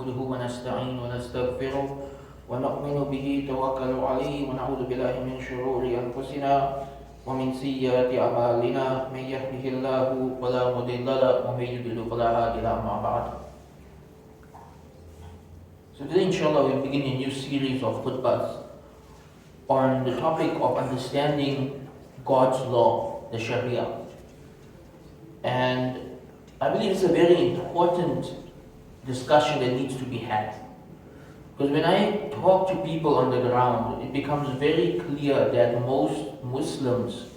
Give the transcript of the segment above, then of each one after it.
نحمده ونستعين ونستغفره ونؤمن به توكل عليه ونعوذ بالله من شرور أنفسنا ومن سيئات أعمالنا من يهده الله فلا مضل له ومن يضلل فلا هادي له أما بعد. So today inshallah we begin a new series of khutbahs on the topic of understanding God's law, the Shariah. And I believe it's a very important discussion that needs to be had. Because when I talk to people on the ground, it becomes very clear that most Muslims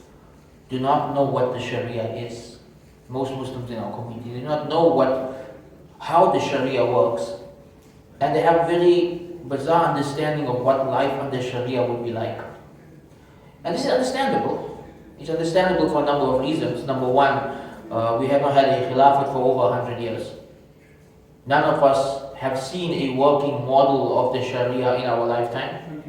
do not know what the Sharia is. Most Muslims in our community do not know how the Sharia works. And they have very bizarre understanding of what life under Sharia would be like. And this is understandable. It's understandable for a number of reasons. Number one, we have not had a khilafat for over 100 years. None of us have seen a working model of the Sharia in our lifetime.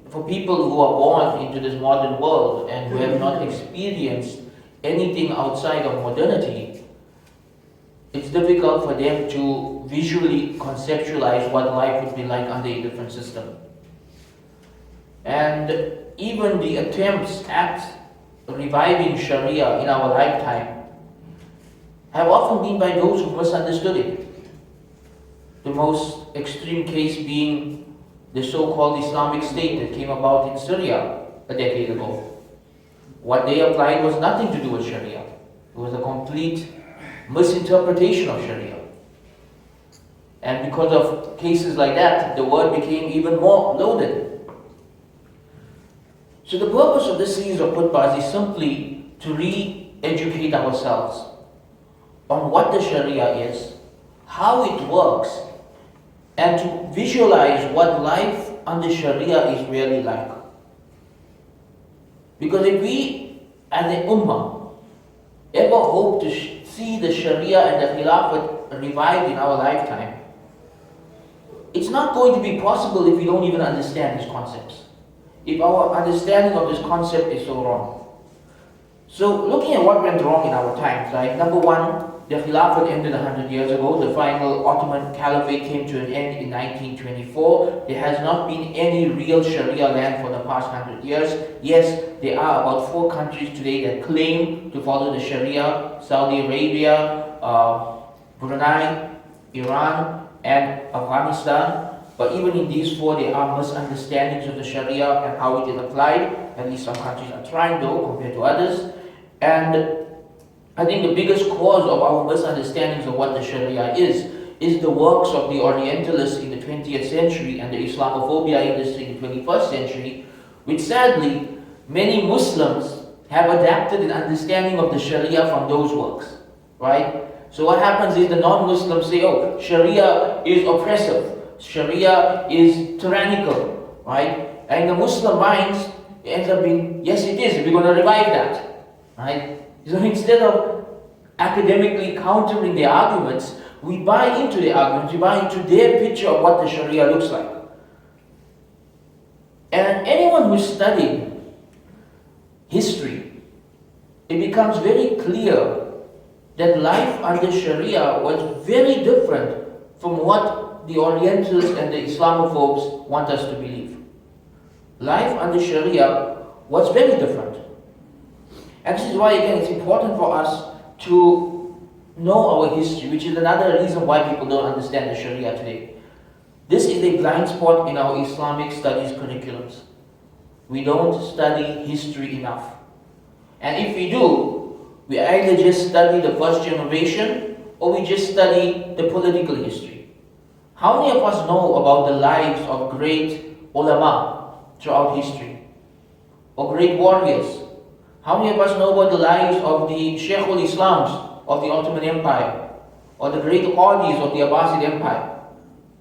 For people who are born into this modern world and who have not experienced anything outside of modernity, it's difficult for them to visually conceptualize what life would be like under a different system. And even the attempts at reviving Sharia in our lifetime have often been by those who misunderstood it. The most extreme case being the so-called Islamic State that came about in Syria a decade ago. What they applied was nothing to do with Sharia. It was a complete misinterpretation of Sharia. And because of cases like that, the word became even more loaded. So the purpose of this series of khutbahs is simply to re-educate ourselves on what the Sharia is, how it works, and to visualize what life under Sharia is really like. Because if we, as an ummah, ever hope to see the Sharia and the Khilafat revived in our lifetime, it's not going to be possible if we don't even understand these concepts. If our understanding of this concept is so wrong. So looking at what went wrong in our times, right? Number one, the Khilafat ended 100 years ago. The final Ottoman Caliphate came to an end in 1924. There has not been any real Sharia land for the past 100 years. Yes, there are about 4 countries today that claim to follow the Sharia: Saudi Arabia, Brunei, Iran, and Afghanistan. But even in these 4, there are misunderstandings of the Sharia and how it is applied. At least some countries are trying though, compared to others. And I think the biggest cause of our misunderstandings of what the Sharia is the works of the Orientalists in the 20th century and the Islamophobia industry in the 21st century, which sadly, many Muslims have adapted an understanding of the Sharia from those works, right? So what happens is the non-Muslims say, oh, Sharia is oppressive. Sharia is tyrannical, right? And the Muslim minds, it ends up being, yes it is, we're going to revive that, right? So instead of academically countering their arguments, we buy into their arguments, we buy into their picture of what the Sharia looks like. And anyone who's studied history, it becomes very clear that life under Sharia was very different from what the Orientals and the Islamophobes want us to believe. Life under Sharia was very different. And this is why, again, it's important for us to know our history, which is another reason why people don't understand the Sharia today. This is a blind spot in our Islamic studies curriculums. We don't study history enough. And if we do, we either just study the first generation or we just study the political history. How many of us know about the lives of great ulama throughout history? Or great warriors? How many of us know about the lives of the Sheikhul Islams of the Ottoman Empire? Or the great Qadis of the Abbasid Empire?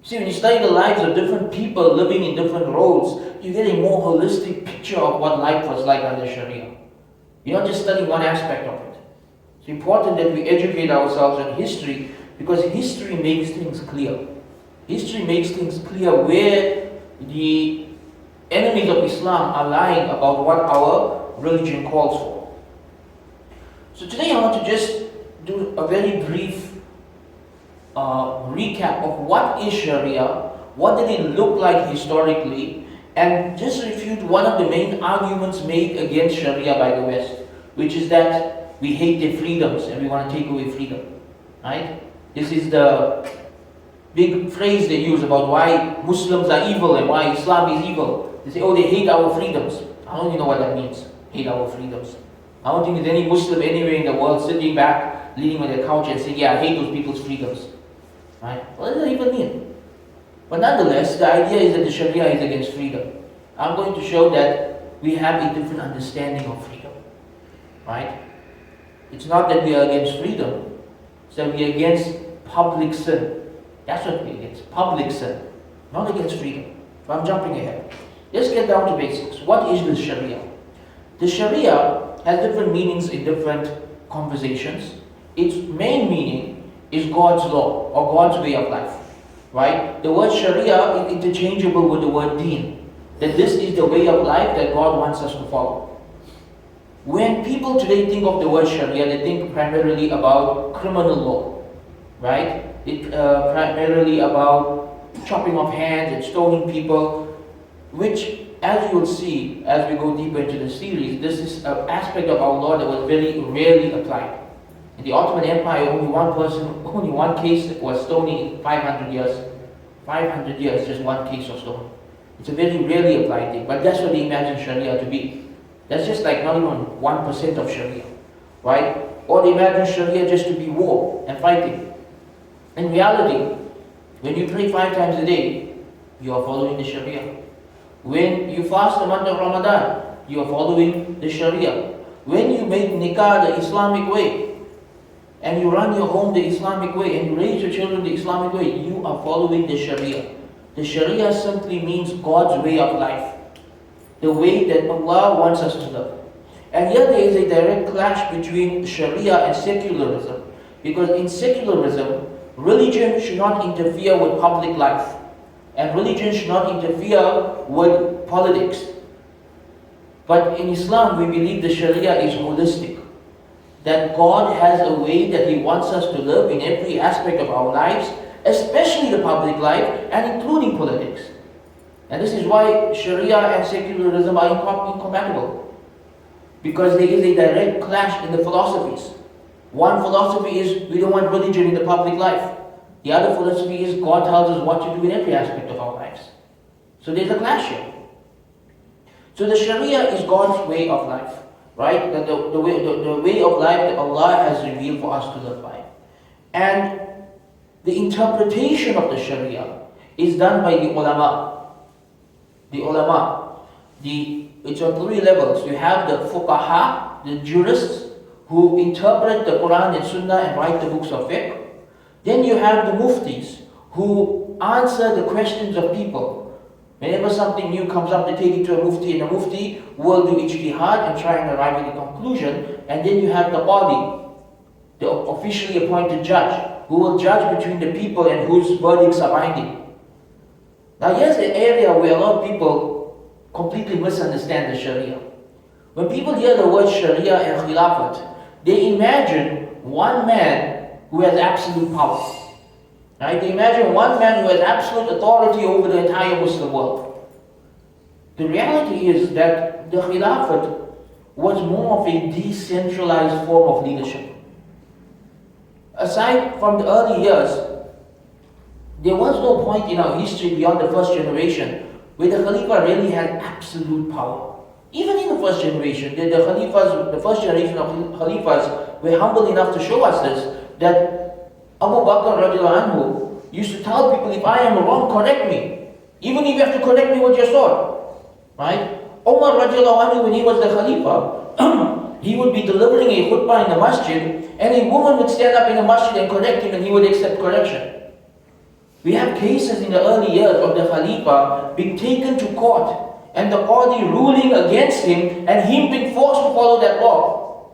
See, when you study the lives of different people living in different roles, you get a more holistic picture of what life was like under Sharia. You're not just studying one aspect of it. It's important that we educate ourselves on history, because history makes things clear. History makes things clear where the enemies of Islam are lying about what our religion calls for. So today I want to just do a very brief recap of what is Sharia, what did it look like historically, and just refute one of the main arguments made against Sharia by the West, which is that we hate their freedoms and we want to take away freedom. Right? This is the big phrase they use about why Muslims are evil and why Islam is evil. They say, oh, they hate our freedoms. I don't even know what that means, hate our freedoms. I don't think there's any Muslim anywhere in the world sitting back, leaning on their couch and saying, yeah, I hate those people's freedoms. Right? What does that even mean? But nonetheless, the idea is that the Sharia is against freedom. I'm going to show that we have a different understanding of freedom. Right? It's not that we are against freedom, it's that we are against public sin. That's what we're against, public sin, not against freedom. So I'm jumping ahead. Let's get down to basics. What is the Sharia? The Sharia has different meanings in different conversations. Its main meaning is God's law or God's way of life. Right? The word Sharia is interchangeable with the word Deen. That this is the way of life that God wants us to follow. When people today think of the word Sharia, they think primarily about criminal law. Right? It primarily about chopping off hands and stoning people, which, as you will see as we go deeper into the series, this is an aspect of our law that was very rarely applied. In the Ottoman Empire, only one case was stoning in 500 years. 500 years, just one case of stoning. It's a very rarely applied thing, but that's what they imagine Sharia to be. That's just like not even 1% of Sharia, right? Or they imagine Sharia just to be war and fighting. In reality, when you pray 5 times a day, you are following the Sharia. When you fast the month of Ramadan, you are following the Sharia. When you make nikah the Islamic way, and you run your home the Islamic way, and you raise your children the Islamic way, you are following the Sharia. The Sharia simply means God's way of life. The way that Allah wants us to live. And here there is a direct clash between Sharia and secularism. Because in secularism, religion should not interfere with public life. And religion should not interfere with politics. But in Islam, we believe the Sharia is holistic. That God has a way that He wants us to live in every aspect of our lives, especially the public life and including politics. And this is why Sharia and secularism are incompatible. Because there is a direct clash in the philosophies. One philosophy is we don't want religion in the public life. The other philosophy is God tells us what to do in every aspect of our lives. So there's a clash here. So the Sharia is God's way of life, right? The way of life that Allah has revealed for us to live by. And the interpretation of the Sharia is done by the ulama. The ulama. It's on 3 levels. You have the fuqaha, the jurists, who interpret the Quran and Sunnah and write the books of fiqh. Then you have the muftis, who answer the questions of people. Whenever something new comes up, they take it to a mufti, and the mufti will do ijtihad and try and arrive at a conclusion. And then you have the qadi, the officially appointed judge, who will judge between the people and whose verdicts are binding. Now here's the area where a lot of people completely misunderstand the Sharia. When people hear the word Sharia and Khilafat, they imagine one man who has absolute power. Right? They imagine one man who has absolute authority over the entire Muslim world. The reality is that the Khilafat was more of a decentralized form of leadership. Aside from the early years, there was no point in our history beyond the first generation where the Khalifa really had absolute power. Even in the first generation, the first generation of Khalifas were humble enough to show us this, that Abu Bakr radiallahu anhu used to tell people, if I am wrong, correct me. Even if you have to correct me with your sword. Right? Umar radiallahu anhu, when he was the Khalifa, he would be delivering a khutbah in the masjid, and a woman would stand up in the masjid and correct him, and he would accept correction. We have cases in the early years of the Khalifa being taken to court, and the Qadi ruling against him, and him being forced to follow that law.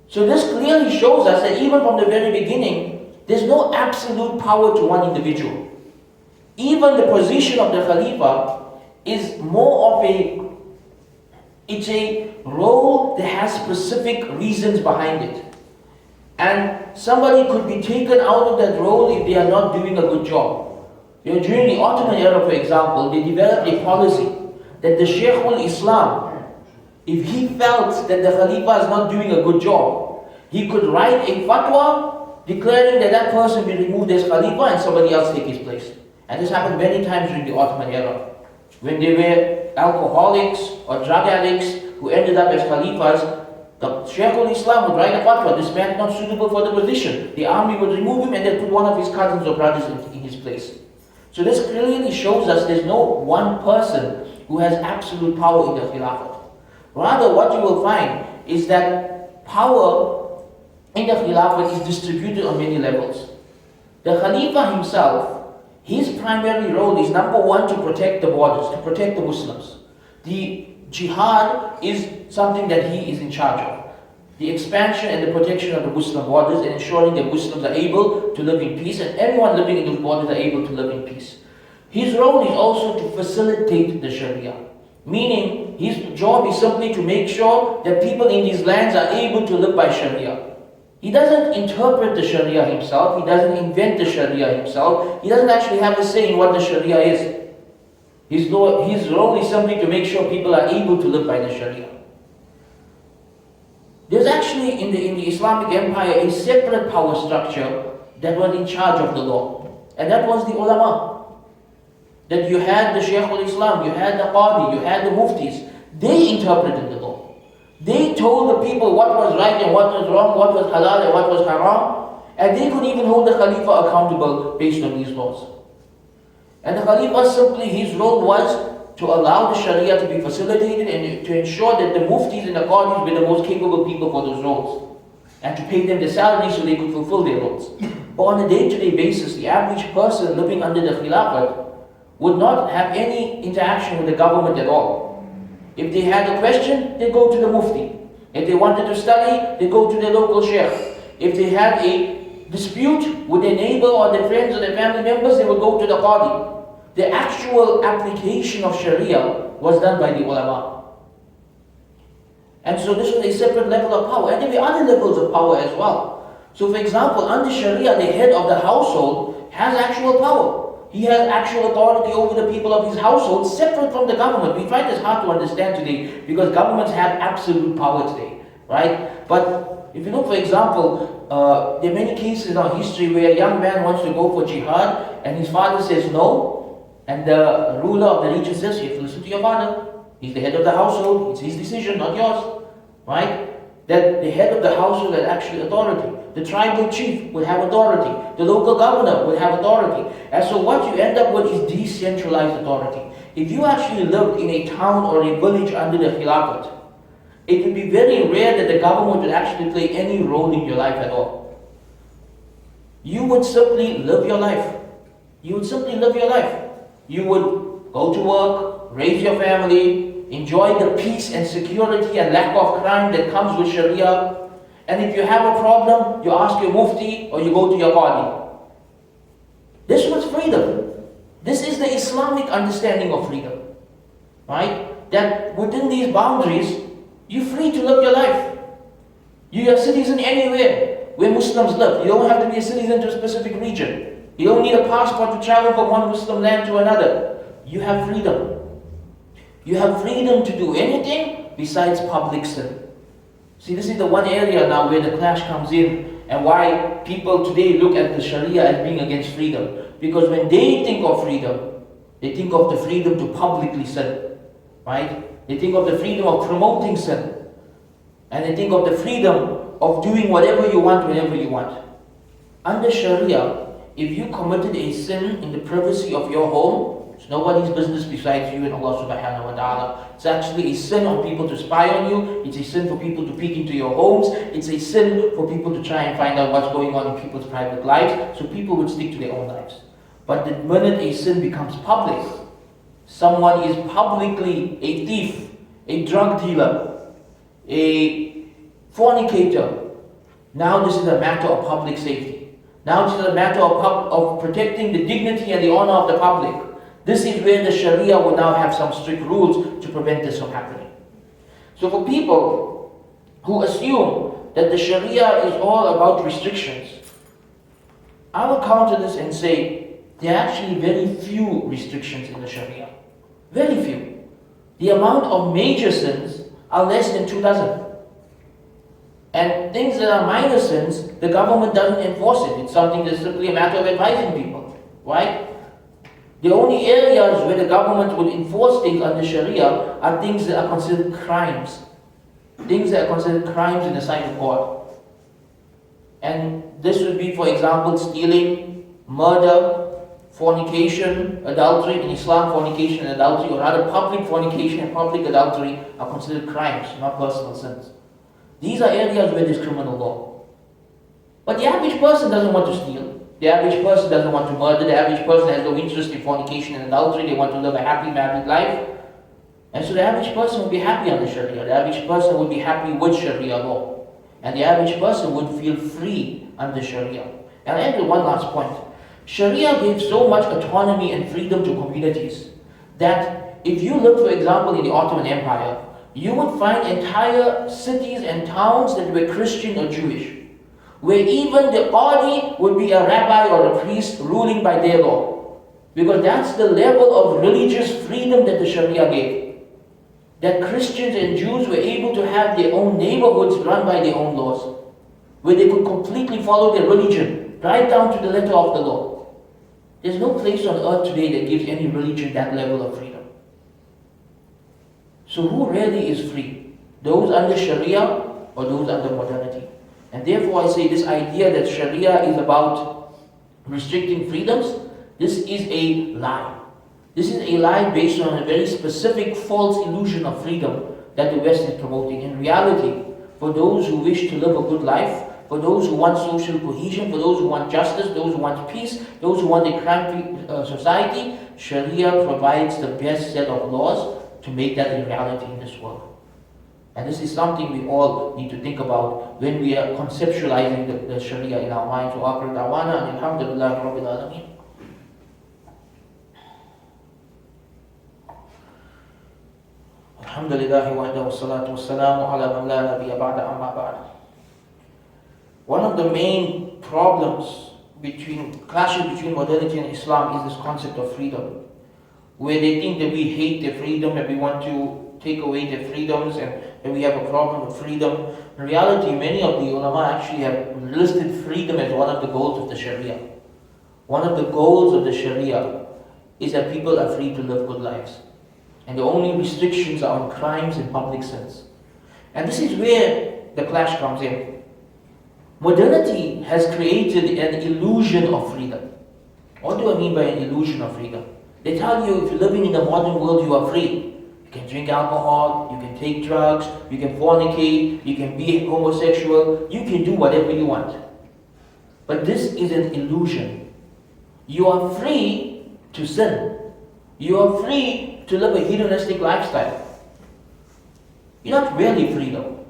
So this clearly shows us that even from the very beginning, there's no absolute power to one individual. Even the position of the Khalifa is more of it's a role that has specific reasons behind it. And somebody could be taken out of that role if they are not doing a good job. During the Ottoman era, for example, they developed a policy that the Shaykh al-Islam, if he felt that the Khalifa is not doing a good job, he could write a fatwa declaring that that person be removed as Khalifa and somebody else take his place. And this happened many times during the Ottoman era. When they were alcoholics or drug addicts who ended up as Khalifas, the Shaykh al-Islam would write a fatwa, this man is not suitable for the position. The army would remove him and then put one of his cousins or brothers in his place. So this clearly shows us there's no one person who has absolute power in the Khilafat. Rather, what you will find is that power in the Khilafat is distributed on many levels. The Khalifa himself, his primary role is number one, to protect the borders, to protect the Muslims. The jihad is something that he is in charge of. The expansion and the protection of the Muslim borders and ensuring that Muslims are able to live in peace and everyone living in those borders are able to live in peace. His role is also to facilitate the Sharia. Meaning, his job is simply to make sure that people in these lands are able to live by Sharia. He doesn't interpret the Sharia himself, he doesn't invent the Sharia himself, he doesn't actually have a say in what the Sharia is. His role is simply to make sure people are able to live by the Sharia. There's actually in the Islamic Empire a separate power structure that was in charge of the law. And that was the ulama. That you had the Shaykh al-Islam, you had the Qadi, you had the Muftis. They interpreted the law. They told the people what was right and what was wrong, what was halal and what was haram. And they could even hold the Khalifa accountable based on these laws. And the Khalifa simply, his role was to allow the Sharia to be facilitated and to ensure that the Muftis and the Qadis were the most capable people for those roles. And to pay them the salary so they could fulfill their roles. But on a day-to-day basis, the average person living under the Khilafat would not have any interaction with the government at all. If they had a question, they go to the Mufti. If they wanted to study, they go to their local Shaykh. If they had a dispute with their neighbor or their friends or their family members, they would go to the Qadi. The actual application of Sharia was done by the ulama. And so this was a separate level of power. And there were other levels of power as well. So for example, under Sharia, the head of the household has actual power. He has actual authority over the people of his household, separate from the government. We find this hard to understand today because governments have absolute power today, right? But if you look, for example, there are many cases in our history where a young man wants to go for jihad and his father says no, and the ruler of the region says, you have to listen to your father. He's the head of the household, it's his decision, not yours, right? That the head of the household had actually authority. The tribal chief will have authority. The local governor will have authority. And so what you end up with is decentralized authority. If you actually lived in a town or a village under the Khilafat, it would be very rare that the government would actually play any role in your life at all. You would simply live your life. You would simply live your life. You would go to work, raise your family, enjoy the peace and security and lack of crime that comes with Sharia. And if you have a problem, you ask your Mufti or you go to your Qadi. This was freedom. This is the Islamic understanding of freedom. Right? That within these boundaries, you're free to live your life. You're a citizen anywhere where Muslims live. You don't have to be a citizen to a specific region. You don't need a passport to travel from one Muslim land to another. You have freedom. You have freedom to do anything besides public sin. See, this is the one area now where the clash comes in and why people today look at the Sharia as being against freedom. Because when they think of freedom, they think of the freedom to publicly sin. Right? They think of the freedom of promoting sin. And they think of the freedom of doing whatever you want, whenever you want. Under Sharia, if you committed a sin in the privacy of your home, it's nobody's business besides you and Allah subhanahu wa ta'ala. It's actually a sin on people to spy on you. It's a sin for people to peek into your homes. It's a sin for people to try and find out what's going on in people's private lives. So people would stick to their own lives. But the minute a sin becomes public, someone is publicly a thief, a drug dealer, a fornicator. Now this is a matter of public safety. Now this is a matter of protecting the dignity and the honor of the public. This is where the Sharia will now have some strict rules to prevent this from happening. So for people who assume that the Sharia is all about restrictions, I will counter this and say there are actually very few restrictions in the Sharia. Very few. The amount of major sins are less than 2 dozen. And things that are minor sins, the government doesn't enforce it. It's something that's simply a matter of advising people. Right? The only areas where the government would enforce things under Sharia are things that are considered crimes. Things that are considered crimes in the sight of God. And this would be, for example, stealing, murder, fornication, adultery. In Islam, fornication and adultery, or rather public fornication and public adultery, are considered crimes, not personal sins. These are areas where there's criminal law. But the average person doesn't want to steal. The average person doesn't want to murder. The average person has no interest in fornication and adultery. They want to live a happy married life. And so the average person would be happy under Sharia. The average person would be happy with Sharia law. And the average person would feel free under Sharia. And I'll end with one last point. Sharia gives so much autonomy and freedom to communities that if you look, for example, in the Ottoman Empire, you would find entire cities and towns that were Christian or Jewish, where even the qadi would be a rabbi or a priest ruling by their law. Because that's the level of religious freedom that the Sharia gave. That Christians and Jews were able to have their own neighborhoods run by their own laws, where they could completely follow their religion, right down to the letter of the law. There's no place on earth today that gives any religion that level of freedom. So who really is free? Those under Sharia or those under modernity? And therefore I say this idea that Sharia is about restricting freedoms, this is a lie. This is a lie based on a very specific false illusion of freedom that the West is promoting. In reality, for those who wish to live a good life, for those who want social cohesion, for those who want justice, those who want peace, those who want a crime-free society, Sharia provides the best set of laws to make that a reality in this world. And this is something we all need to think about when we are conceptualizing the Sharia in our minds. Wa akhiru da'wana and alhamdulillahi rabbil alameen. Alhamdulillahi wahdahu wassalatu wassalamu ala man la nabiyya ba'da amma ba'da. One of the main problems clashes between modernity and Islam is this concept of freedom, where they think that we hate their freedom and we want to take away their freedoms and that we have a problem with freedom. In reality, many of the ulama actually have listed freedom as one of the goals of the Sharia. One of the goals of the Sharia is that people are free to live good lives. And the only restrictions are on crimes and public sins. And this is where the clash comes in. Modernity has created an illusion of freedom. What do I mean by an illusion of freedom? They tell you if you're living in the modern world, you are free. You can drink alcohol, you can take drugs, you can fornicate, you can be homosexual, you can do whatever you want. But this is an illusion. You are free to sin. You are free to live a hedonistic lifestyle. You're not really free though.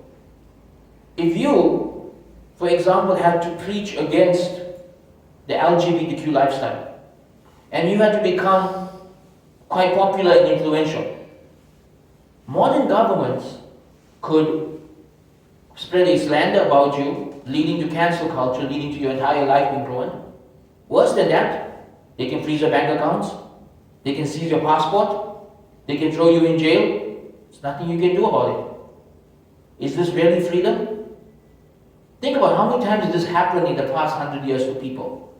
If you, for example, had to preach against the LGBTQ lifestyle, and you had to become quite popular and influential, modern governments could spread a slander about you, leading to cancel culture, leading to your entire life being ruined. Worse than that, they can freeze your bank accounts, they can seize your passport, they can throw you in jail. There's nothing you can do about it. Is this really freedom? Think about how many times this happened in the past 100 years to people.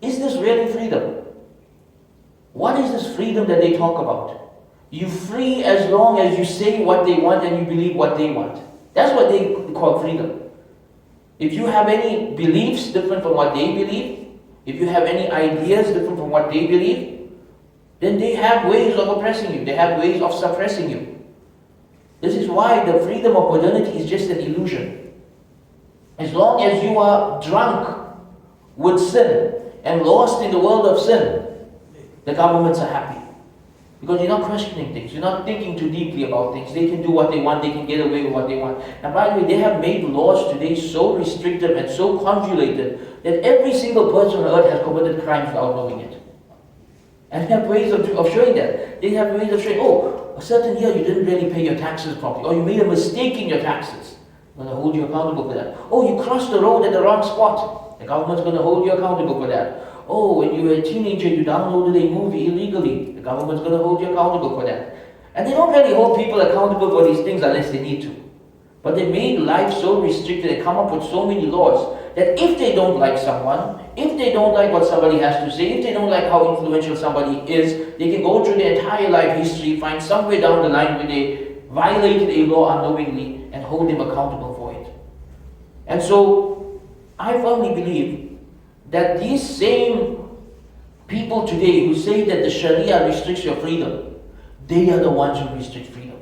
Is this really freedom? What is this freedom that they talk about? You're free as long as you say what they want and you believe what they want. That's what they call freedom. If you have any beliefs different from what they believe, if you have any ideas different from what they believe, then they have ways of oppressing you. They have ways of suppressing you. This is why the freedom of modernity is just an illusion. As long as you are drunk with sin and lost in the world of sin, the governments are happy. Because you're not questioning things, you're not thinking too deeply about things. They can do what they want, they can get away with what they want. And by the way, they have made laws today so restrictive and so convoluted that every single person on earth has committed crimes without knowing it. And they have ways of showing that. They have ways of showing, oh, a certain year you didn't really pay your taxes properly, or you made a mistake in your taxes. going to hold you accountable for that. Oh, you crossed the road at the wrong spot. The government's going to hold you accountable for that. Oh, when you were a teenager, you downloaded a movie illegally. The government's going to hold you accountable for that. And they don't really hold people accountable for these things unless they need to. But they made life so restricted, they come up with so many laws that if they don't like someone, if they don't like what somebody has to say, if they don't like how influential somebody is, they can go through their entire life history, find somewhere down the line where they violated a law unknowingly and hold them accountable for it. And so, I firmly believe that these same people today who say that the Sharia restricts your freedom, they are the ones who restrict freedom.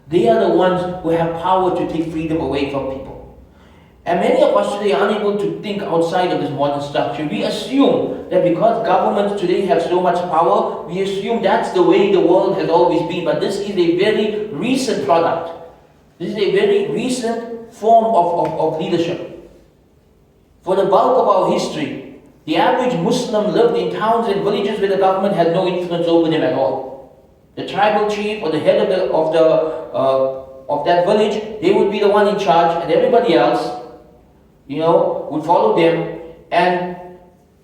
They are the ones who have power to take freedom away from people. And many of us today are unable to think outside of this modern structure. We assume that because governments today have so much power, we assume that's the way the world has always been. But this is a very recent product. This is a very recent form of leadership. For the bulk of our history, the average Muslim lived in towns and villages where the government had no influence over them at all. The tribal chief or the head of that village, they would be the one in charge, and everybody else, would follow them. And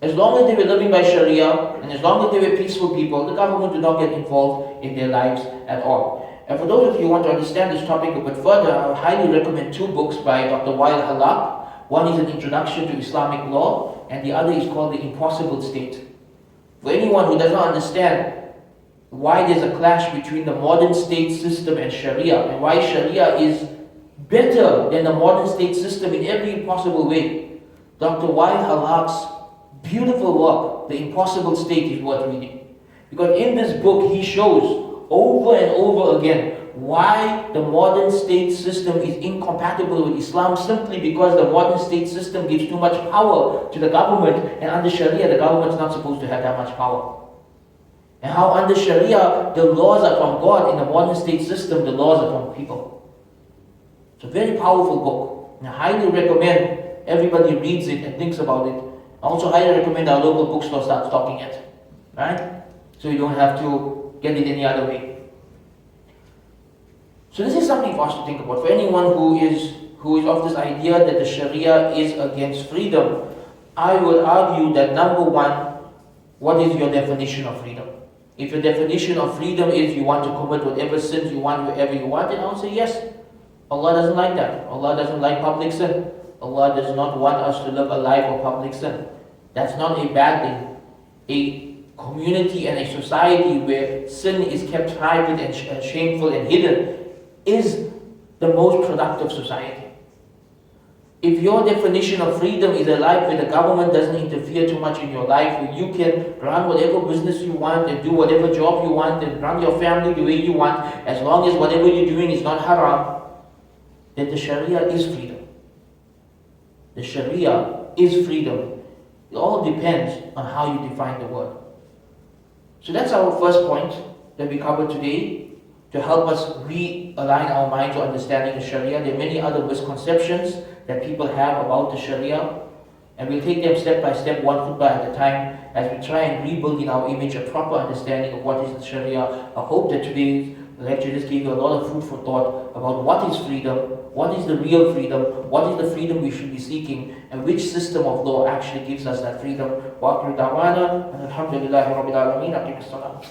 as long as they were living by Sharia, and as long as they were peaceful people, the government did not get involved in their lives at all. And for those of you who want to understand this topic a bit further, I would highly recommend two books by Dr. Wael Halak. One is an introduction to Islamic law, and the other is called The Impossible State. For anyone who does not understand why there's a clash between the modern state system and Sharia, and why Sharia is better than the modern state system in every possible way, Dr. Wael Halak's beautiful work, The Impossible State, is worth reading. Because in this book, he shows over and over again why the modern state system is incompatible with Islam, simply because the modern state system gives too much power to the government, and under Sharia, the government's not supposed to have that much power. And how under Sharia, the laws are from God. In the modern state system, the laws are from people. It's a very powerful book. And I highly recommend everybody reads it and thinks about it. I also highly recommend our local bookstore starts stocking it. Right? So you don't have to get it any other way. So this is something for us to think about. For anyone who is of this idea that the Sharia is against freedom, I would argue that number one, what is your definition of freedom? If your definition of freedom is you want to commit whatever sins you want, wherever you want, then I would say yes. Allah doesn't like that. Allah doesn't like public sin. Allah does not want us to live a life of public sin. That's not a bad thing. A community and a society where sin is kept private and shameful and hidden is the most productive society. If your definition of freedom is a life where the government doesn't interfere too much in your life, where you can run whatever business you want and do whatever job you want and run your family the way you want, as long as whatever you're doing is not haram, then the Sharia is freedom. The Sharia is freedom. It all depends on how you define the word. So that's our first point that we covered today, to help us realign our mind to understanding the Sharia. There are many other misconceptions that people have about the Sharia, and we'll take them step by step, one khutbah at a time, as we try and rebuild in our image a proper understanding of what is the Sharia. I hope that today's lecture just gave you a lot of food for thought about what is freedom, what is the real freedom, what is the freedom we should be seeking, and which system of law actually gives us that freedom. Wa akhiru da'wana, and alhamdulillahi rabbil alameen. Aqimus salam.